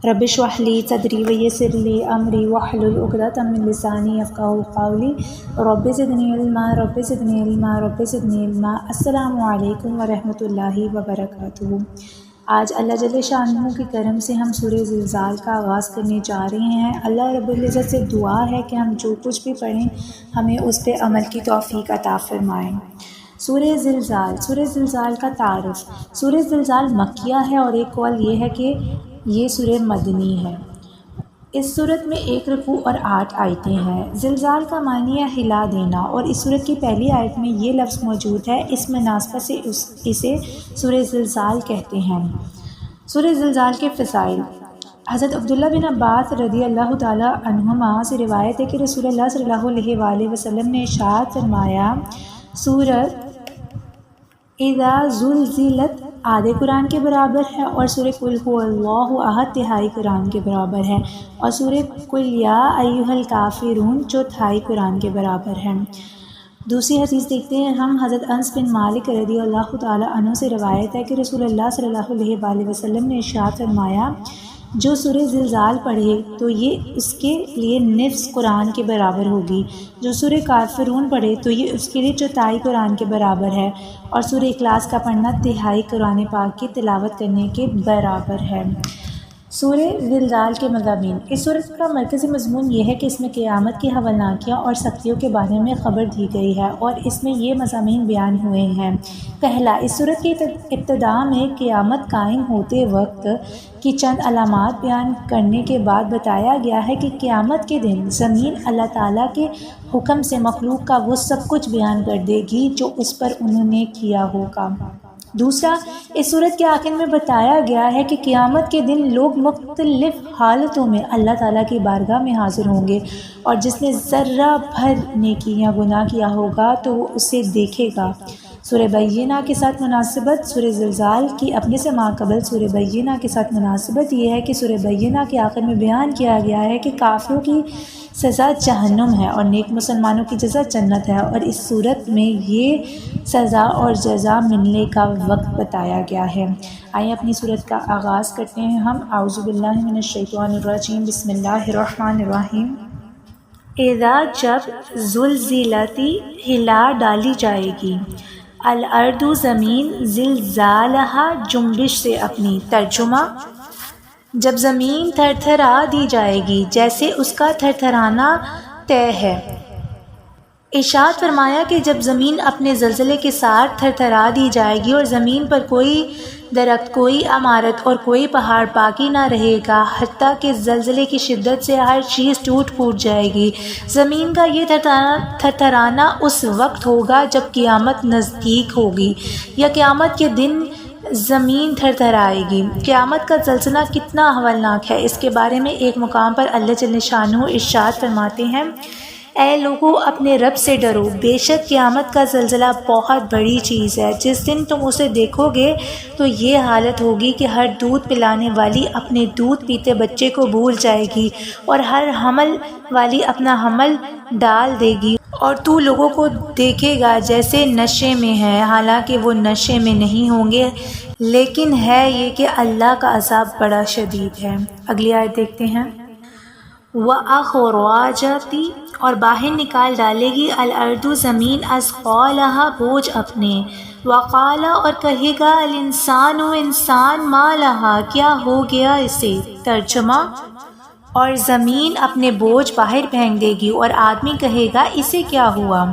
رب اشرح لی صدری ویسر لی امری واحلل عقدۃ من لسانی یفقہوا قولی رب زدنی علما رب زدنی علما رب زدنی علما۔ السلام علیکم ورحمۃ اللہ وبرکاتہ۔ آج اللہ جل شانہ کے کرم سے ہم سورہ زلزال کا آغاز کرنے جا رہے ہیں۔ اللہ رب العزت سے دعا ہے کہ ہم جو کچھ بھی پڑھیں ہمیں اس پہ عمل کی توفیق عطا فرمائیں۔ سورہ زلزال کا تعارف۔ سورہ زلزال مکیہ ہے اور ایک قول یہ ہے کہ یہ سورہ مدنی ہے۔ اس صورت میں 1 رکوع اور 8 آیتیں ہیں۔ زلزال کا معنی ہے ہلا دینا، اور اس صورت کی پہلی آیت میں یہ لفظ موجود ہے، اس مناسبت سے اسے سورہ زلزال کہتے ہیں۔ سورہ زلزال کے فضائل۔ حضرت عبداللہ بن عباس رضی اللہ تعالی عنہما سے روایت ہے کہ رسول اللہ صلی اللہ علیہ وآلہ وسلم نے ارشاد فرمایا، سورۃ اذا زلزلت آدھے قرآن کے برابر ہے، اور سورہ قل هو اللہ احد تہائی قرآن کے برابر ہے، اور سورہ قل یا ایھا الکافرون چوتھائی قرآن کے برابر ہے۔ دوسری حدیث دیکھتے ہیں ہم۔ حضرت انس بن مالک رضی اللہ تعالی عنہ سے روایت ہے کہ رسول اللہ صلی اللہ علیہ وآلہ وسلم نے ارشاد فرمایا، جو سورہ زلزال پڑھے تو یہ اس کے لیے نصف قرآن کے برابر ہوگی، جو سورہ کافرون پڑھے تو یہ اس کے لیے چوتھائی قرآن کے برابر ہے، اور سورہ اخلاص کا پڑھنا تہائی قرآن پاک کی تلاوت کرنے کے برابر ہے۔ سورہ زلزال کے مضامین۔ اس سورت کا مرکزی مضمون یہ ہے کہ اس میں قیامت کی ہولناکیاں اور سختیوں کے بارے میں خبر دی گئی ہے، اور اس میں یہ مضامین بیان ہوئے ہیں۔ پہلا، اس سورت کی ابتدا میں قیامت قائم ہوتے وقت کی چند علامات بیان کرنے کے بعد بتایا گیا ہے کہ قیامت کے دن زمین اللہ تعالیٰ کے حکم سے مخلوق کا وہ سب کچھ بیان کر دے گی جو اس پر انہوں نے کیا ہوگا۔ دوسرا، اس سورت کے آخر میں بتایا گیا ہے کہ قیامت کے دن لوگ مختلف حالتوں میں اللہ تعالیٰ کی بارگاہ میں حاضر ہوں گے، اور جس نے ذرہ بھر نیکی یا گناہ کیا ہوگا تو وہ اسے دیکھے گا۔ سورہ بینہ کے ساتھ مناسبت۔ سورہ زلزال کی اپنے سے ماقبل سورہ بینہ کے ساتھ مناسبت یہ ہے کہ سورہ بینہ کے آخر میں بیان کیا گیا ہے کہ کافروں کی سزا جہنم ہے اور نیک مسلمانوں کی جزا جنت ہے، اور اس صورت میں یہ سزا اور جزا ملنے کا وقت بتایا گیا ہے۔ آئیں اپنی صورت کا آغاز کرتے ہیں ہم۔ اعوذ باللہ من الشیطان الرجیم، بسم اللہ الرحمن الرحیم۔ اذا جب زلزلتی ہلا ڈالی جائے گی، الارض زمین، زلزالہا جنبش سے اپنی۔ ترجمہ، جب زمین تھر تھرا دی جائے گی جیسے اس کا تھر تھرانا طے ہے۔ ارشاد فرمایا کہ جب زمین اپنے زلزلے کے ساتھ تھر تھرا دی جائے گی اور زمین پر کوئی درخت، کوئی عمارت اور کوئی پہاڑ باقی نہ رہے گا، حتیٰ کہ زلزلے کی شدت سے ہر چیز ٹوٹ پھوٹ جائے گی۔ زمین کا یہ تھر تھرانا اس وقت ہوگا جب قیامت نزدیک ہوگی، یا قیامت کے دن زمین تھر تھرائے گی۔ قیامت کا زلزلہ کتنا ہولناک ہے، اس کے بارے میں ایک مقام پر اللہ جل شانہ ارشاد فرماتے ہیں، اے لوگو اپنے رب سے ڈرو، بے شک قیامت کا زلزلہ بہت بڑی چیز ہے۔ جس دن تم اسے دیکھو گے تو یہ حالت ہوگی کہ ہر دودھ پلانے والی اپنے دودھ پیتے بچے کو بھول جائے گی، اور ہر حمل والی اپنا حمل ڈال دے گی، اور تو لوگوں کو دیکھے گا جیسے نشے میں ہے، حالانکہ وہ نشے میں نہیں ہوں گے، لیکن ہے یہ کہ اللہ کا عذاب بڑا شدید ہے۔ اگلی آیت دیکھتے ہیں۔ وَأَخْرَجَتِ اور باہر نکال ڈالے گی الارض زمین اثقالہا بوجھ اپنے، وقال اور کہے گا الانسان انسان ما لہا کیا ہو گیا اسے۔ ترجمہ، اور زمین اپنے بوجھ باہر پھینک دے گی اور آدمی کہے گا اسے کیا ہوا،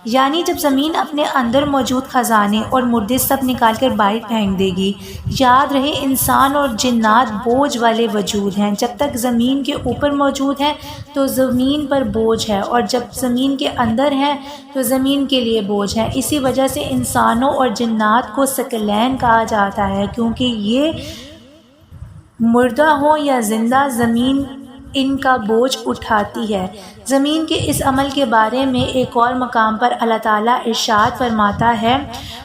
یعنی جب زمین اپنے اندر موجود خزانے اور مردے سب نکال کر باہر پھینک دے گی۔ یاد رہے انسان اور جنات بوجھ والے وجود ہیں، جب تک زمین کے اوپر موجود ہیں تو زمین پر بوجھ ہے، اور جب زمین کے اندر ہیں تو زمین کے لیے بوجھ ہے۔ اسی وجہ سے انسانوں اور جنات کو ثقلین کہا جاتا ہے، کیونکہ یہ مردہ ہوں یا زندہ زمین ان کا بوجھ اٹھاتی ہے۔ زمین کے اس عمل کے بارے میں ایک اور مقام پر اللہ تعالیٰ ارشاد فرماتا ہے،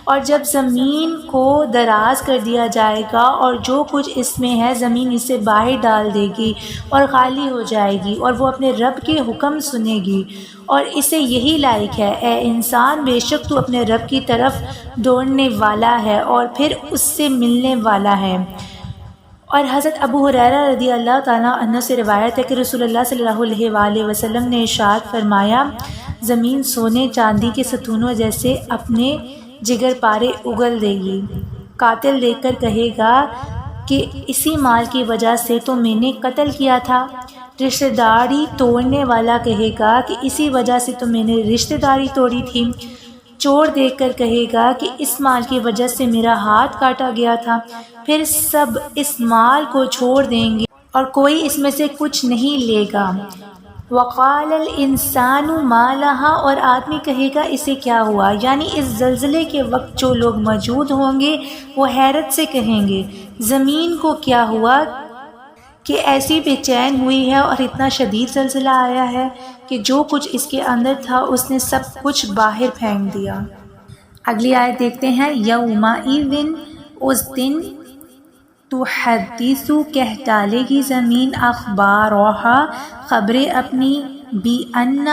اور جب زمین کو دراز کر دیا جائے گا اور جو کچھ اس میں ہے زمین اسے باہر ڈال دے گی اور خالی ہو جائے گی، اور وہ اپنے رب کے حکم سنے گی اور اسے یہی لائق ہے، اے انسان بے شک تو اپنے رب کی طرف دوڑنے والا ہے اور پھر اس سے ملنے والا ہے، اور حضرت ابو ہریرہ رضی اللہ تعالیٰ عنہ سے روایت ہے کہ رسول اللہ صلی اللہ علیہ وآلہ وسلم نے ارشاد فرمایا، زمین سونے چاندی کے ستونوں جیسے اپنے جگر پارے اگل دے گی۔ قاتل دیکھ کر کہے گا کہ اسی مال کی وجہ سے تو میں نے قتل کیا تھا۔ رشتہ داری توڑنے والا کہے گا کہ اسی وجہ سے تو میں نے رشتہ داری توڑی تھی۔ چور دیکھ کر کہے گا کہ اس مال کی وجہ سے میرا ہاتھ کاٹا گیا تھا۔ پھر سب اس مال کو چھوڑ دیں گے اور کوئی اس میں سے کچھ نہیں لے گا۔ وقال الانسان ما لها، اور آدمی کہے گا اسے کیا ہوا، یعنی اس زلزلے کے وقت جو لوگ موجود ہوں گے وہ حیرت سے کہیں گے زمین کو کیا ہوا کہ ایسی بے چین ہوئی ہے اور اتنا شدید زلزلہ آیا ہے کہ جو کچھ اس کے اندر تھا اس نے سب کچھ باہر پھینک دیا۔ اگلی آیت دیکھتے ہیں، یومئذ، اس دن تحدث، کہہ ڈالے گی زمین، اخبارہا، خبریں اپنی، بِأَنَّ،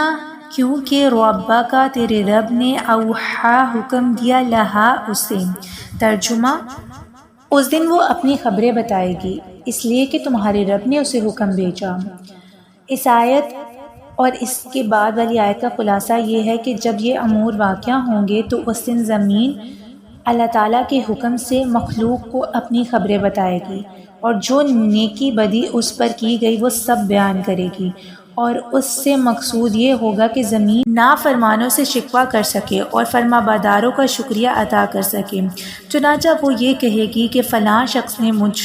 کیونکہ ربک، تیرے رب نے، اوحا، حکم دیا، لہا، اسے۔ ترجمہ، اس دن وہ اپنی خبریں بتائے گی اس لیے کہ تمہارے رب نے اسے حکم بھیجا۔ اس آیت اور اس کے بعد والی آیت کا خلاصہ یہ ہے کہ جب یہ امور واقع ہوں گے تو اس دن زمین اللہ تعالیٰ کے حکم سے مخلوق کو اپنی خبریں بتائے گی، اور جو نیکی بدی اس پر کی گئی وہ سب بیان کرے گی، اور اس سے مقصود یہ ہوگا کہ زمین نافرمانوں سے شکوہ کر سکے اور فرما برداروں کا شکریہ ادا کر سکے۔ چنانچہ وہ یہ کہے گی کہ فلاں شخص نے مجھ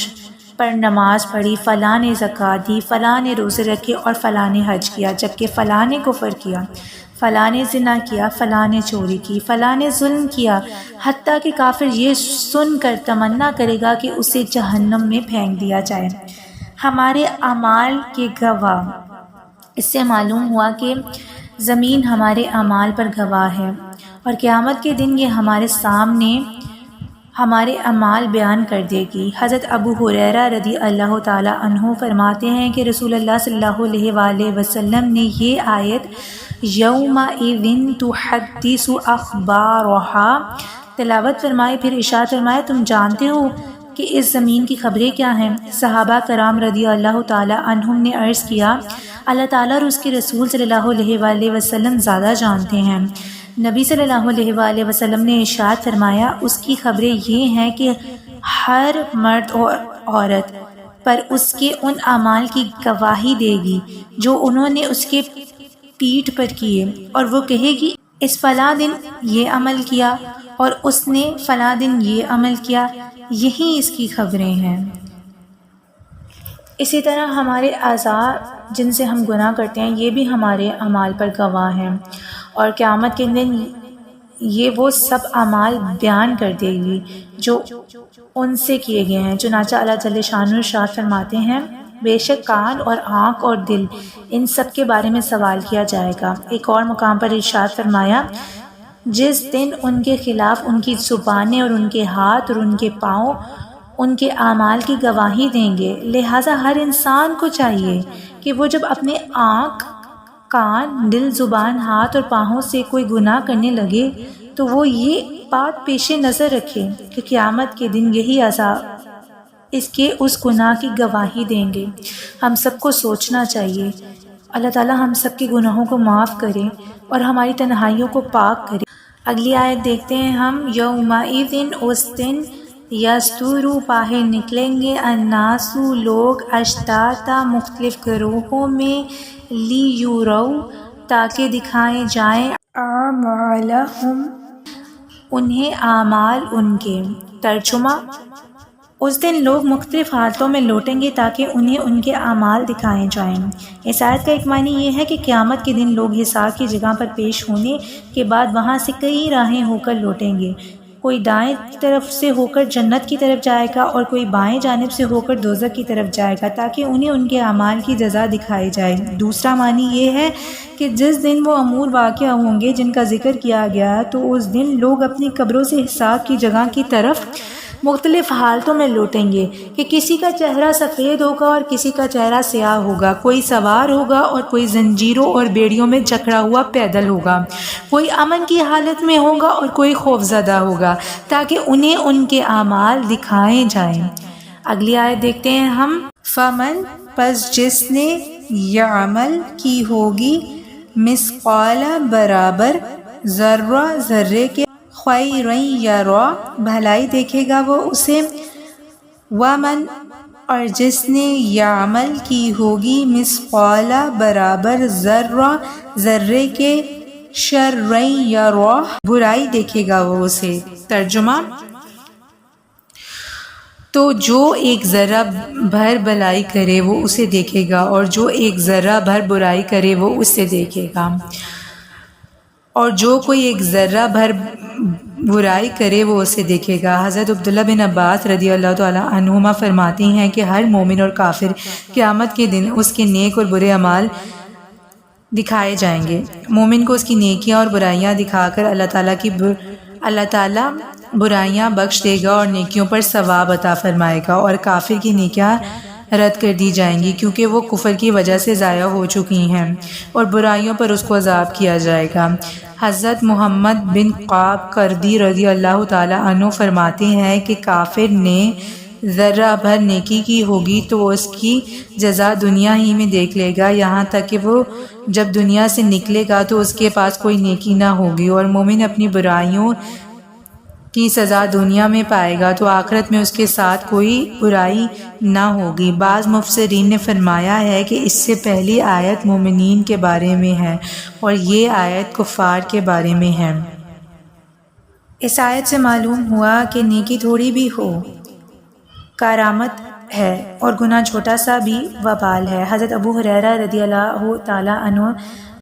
پر نماز پڑھی، فلاں نے زکوٰۃ دی، فلاں نے روزے رکھے اور فلاں نے حج کیا، جبکہ فلاں نے کفر کیا، فلاں نے زنا کیا، فلاں نے چوری کی، فلاں نے ظلم کیا، حتیٰ کہ کافر یہ سن کر تمنا کرے گا کہ اسے جہنم میں پھینک دیا جائے۔ ہمارے اعمال کے گواہ، اس سے معلوم ہوا کہ زمین ہمارے اعمال پر گواہ ہے، اور قیامت کے دن یہ ہمارے سامنے ہمارے اعمال بیان کر دے گی۔ حضرت ابو ہریرہ رضی اللہ تعالی عنہ فرماتے ہیں کہ رسول اللہ صلی اللہ علیہ وآلہ وسلم نے یہ آیت یومئذ تحدث اخبارہا تلاوت فرمائی، پھر ارشاد فرمایا، تم جانتے ہو کہ اس زمین کی خبریں کیا ہیں؟ صحابہ کرام رضی اللہ تعالی عنہم نے عرض کیا، اللہ تعالیٰ اور اس کے رسول صلی اللہ علیہ وآلہ وسلم زیادہ جانتے ہیں۔ نبی صلی اللہ علیہ وآلہ وسلم نے ارشاد فرمایا، اس کی خبریں یہ ہیں کہ ہر مرد اور عورت پر اس کے ان اعمال کی گواہی دے گی جو انہوں نے اس کے پیٹھ پر کیے، اور وہ کہے گی اس فلاں دن یہ عمل کیا اور اس نے فلاں دن یہ عمل کیا، یہی اس کی خبریں ہیں۔ اسی طرح ہمارے اعضاء جن سے ہم گناہ کرتے ہیں یہ بھی ہمارے اعمال پر گواہ ہیں، اور قیامت کے دن یہ وہ سب اعمال بیان کر دے گی جو ان سے کیے گئے ہیں۔ چنانچہ اللہ جل شانہ ارشاد فرماتے ہیں، بے شک کان اور آنکھ اور دل ان سب کے بارے میں سوال کیا جائے گا۔ ایک اور مقام پر ارشاد فرمایا، جس دن ان کے خلاف ان کی زبانیں اور ان کے ہاتھ اور ان کے پاؤں ان کے اعمال کی گواہی دیں گے، لہٰذا ہر انسان کو چاہیے کہ وہ جب اپنے آنکھ، کان، دل، زبان، ہاتھ اور پاؤں سے کوئی گناہ کرنے لگے تو وہ یہ بات پیش نظر رکھے کہ قیامت کے دن یہی اعضاء اس کے اس گناہ کی گواہی دیں گے۔ ہم سب کو سوچنا چاہیے، اللہ تعالیٰ ہم سب کے گناہوں کو معاف کرے اور ہماری تنہائیوں کو پاک کرے۔ اگلی آیت دیکھتے ہیں ہم، یومئذ، اس دن، یصدر، باہر نکلیں گے، الناس، لوگ، اشتاتا، مختلف گروہوں میں، لیوروا، تاکہ دکھائے جائیں، اعمالہم، انہیں اعمال ان کے۔ ترجمہ، اس دن لوگ مختلف حالتوں میں لوٹیں گے تاکہ انہیں ان کے اعمال دکھائے جائیں۔ اس آیت کا ایک معنی یہ ہے کہ قیامت کے دن لوگ حساب کی جگہ پر پیش ہونے کے بعد وہاں سے کئی راہیں ہو کر لوٹیں گے۔ کوئی دائیں طرف سے ہو کر جنت کی طرف جائے گا اور کوئی بائیں جانب سے ہو کر دوزخ کی طرف جائے گا تاکہ انہیں ان کے اعمال کی جزا دکھائی جائے۔ دوسرا معنی یہ ہے کہ جس دن وہ امور واقع ہوں گے جن کا ذکر کیا گیا تو اس دن لوگ اپنی قبروں سے حساب کی جگہ کی طرف مختلف حالتوں میں لوٹیں گے کہ کسی کا چہرہ سفید ہوگا اور کسی کا چہرہ سیاہ ہوگا، کوئی سوار ہوگا اور کوئی زنجیروں اور بیڑیوں میں جکڑا ہوا پیدل ہوگا، کوئی امن کی حالت میں ہوگا اور کوئی خوف زدہ ہوگا تاکہ انہیں ان کے اعمال دکھائے جائیں۔ اگلی آیت دیکھتے ہیں ہم۔ فمن پس جس نے یعمل کی ہوگی مثقال برابر ذرہ ذرے کے خیرا یرا بھلائی دیکھے گا وہ اسے، ومن اور جس نے یعمل کی ہوگی مثقال برابر ذرہ ذرے کے شرا یرا برائی دیکھے گا وہ اسے۔ ترجمہ، تو جو ایک ذرہ بھر بھلائی کرے وہ اسے دیکھے گا، اور جو ایک ذرہ بھر برائی کرے وہ اسے دیکھے گا، اور جو کوئی ایک ذرہ بھر برائی کرے وہ اسے دیکھے گا۔ حضرت عبداللہ بن عباس رضی اللہ تعالیٰ عنہما فرماتی ہیں کہ ہر مومن اور کافر قیامت کے دن اس کے نیک اور برے اعمال دکھائے جائیں گے۔ مومن کو اس کی نیکیاں اور برائیاں دکھا کر اللہ تعالیٰ برائیاں بخش دے گا اور نیکیوں پر ثواب عطا فرمائے گا، اور کافر کی نیکیاں رد کر دی جائیں گی کیونکہ وہ کفر کی وجہ سے ضائع ہو چکی ہیں، اور برائیوں پر اس کو عذاب کیا جائے گا۔ حضرت محمد بن قعب کردی رضی اللہ تعالیٰ عنہ فرماتے ہیں کہ کافر نے ذرہ بھر نیکی کی ہوگی تو وہ اس کی جزا دنیا ہی میں دیکھ لے گا، یہاں تک کہ وہ جب دنیا سے نکلے گا تو اس کے پاس کوئی نیکی نہ ہوگی، اور مومن اپنی برائیوں کی سزا دنیا میں پائے گا تو آخرت میں اس کے ساتھ کوئی برائی نہ ہوگی۔ بعض مفسرین نے فرمایا ہے کہ اس سے پہلی آیت مومنین کے بارے میں ہے اور یہ آیت کفار کے بارے میں ہے۔ اس آیت سے معلوم ہوا کہ نیکی تھوڑی بھی ہو کرامت ہے اور گناہ چھوٹا سا بھی وبال ہے۔ حضرت ابو ہریرہ رضی اللہ تعالیٰ عنہ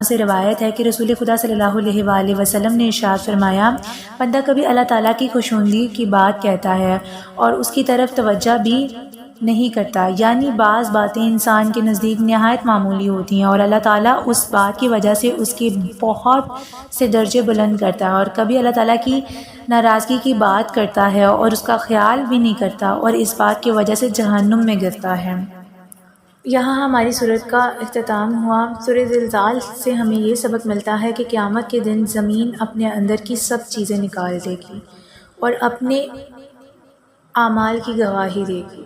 سے روایت ہے کہ رسول خدا صلی اللہ علیہ وآلہ وسلم نے ارشاد فرمایا، بندہ کبھی اللہ تعالیٰ کی خوشنودی کی بات کہتا ہے اور اس کی طرف توجہ بھی نہیں کرتا، یعنی بعض باتیں انسان کے نزدیک نہایت معمولی ہوتی ہیں اور اللہ تعالیٰ اس بات کی وجہ سے اس کے بہت سے درجے بلند کرتا ہے، اور کبھی اللہ تعالیٰ کی ناراضگی کی بات کرتا ہے اور اس کا خیال بھی نہیں کرتا اور اس بات کی وجہ سے جہنم میں گرتا ہے۔ یہاں ہماری سورت کا اختتام ہوا۔ سورہ زلزال سے ہمیں یہ سبق ملتا ہے کہ قیامت کے دن زمین اپنے اندر کی سب چیزیں نکال دے گی اور اپنے اعمال کی گواہی دے گی۔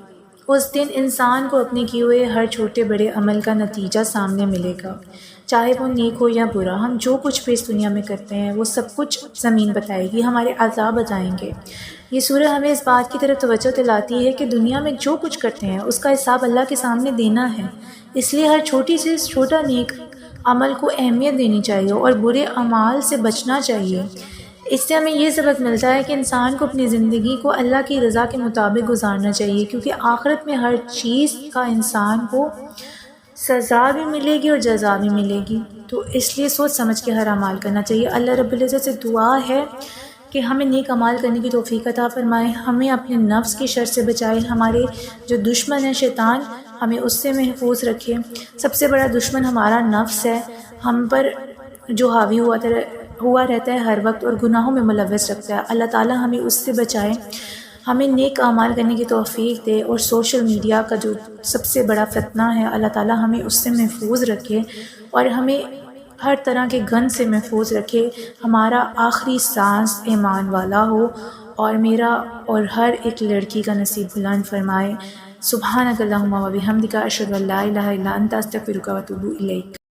اس دن انسان کو اپنے کیے ہوئے ہر چھوٹے بڑے عمل کا نتیجہ سامنے ملے گا، چاہے وہ نیک ہو یا برا۔ ہم جو کچھ بھی اس دنیا میں کرتے ہیں وہ سب کچھ زمین بتائے گی، ہمارے اعضاء بتائیں گے۔ یہ سورہ ہمیں اس بات کی طرف توجہ دلاتی ہے کہ دنیا میں جو کچھ کرتے ہیں اس کا حساب اللہ کے سامنے دینا ہے، اس لیے ہر چھوٹی سے چھوٹا نیک عمل کو اہمیت دینی چاہیے اور برے اعمال سے بچنا چاہیے۔ اس سے ہمیں یہ سبق ملتا ہے کہ انسان کو اپنی زندگی کو اللہ کی رضا کے مطابق گزارنا چاہیے، کیونکہ آخرت میں ہر چیز کا انسان کو سزا بھی ملے گی اور جزا بھی ملے گی، تو اس لیے سوچ سمجھ کے ہر اعمال کرنا چاہیے۔ اللہ رب العزت سے دعا ہے کہ ہمیں نیک اعمال کرنے کی توفیق عطا فرمائے، ہمیں اپنے نفس کی شر سے بچائے، ہمارے جو دشمن ہے شیطان ہمیں اس سے محفوظ رکھے۔ سب سے بڑا دشمن ہمارا نفس ہے، ہم پر جو حاوی ہوا رہتا ہے ہر وقت اور گناہوں میں ملوث رکھتا ہے۔ اللہ تعالیٰ ہمیں اس سے بچائے، ہمیں نیک اعمال کرنے کی توفیق دے، اور سوشل میڈیا کا جو سب سے بڑا فتنہ ہے اللہ تعالیٰ ہمیں اس سے محفوظ رکھے اور ہمیں ہر طرح کے گن سے محفوظ رکھے۔ ہمارا آخری سانس ایمان والا ہو اور میرا اور ہر ایک لڑکی کا نصیب بلند فرمائے۔ سبحانک اللہم و بحمدک، اشہد ان لا الہ الا انت، استغفرک و اتوب الیک۔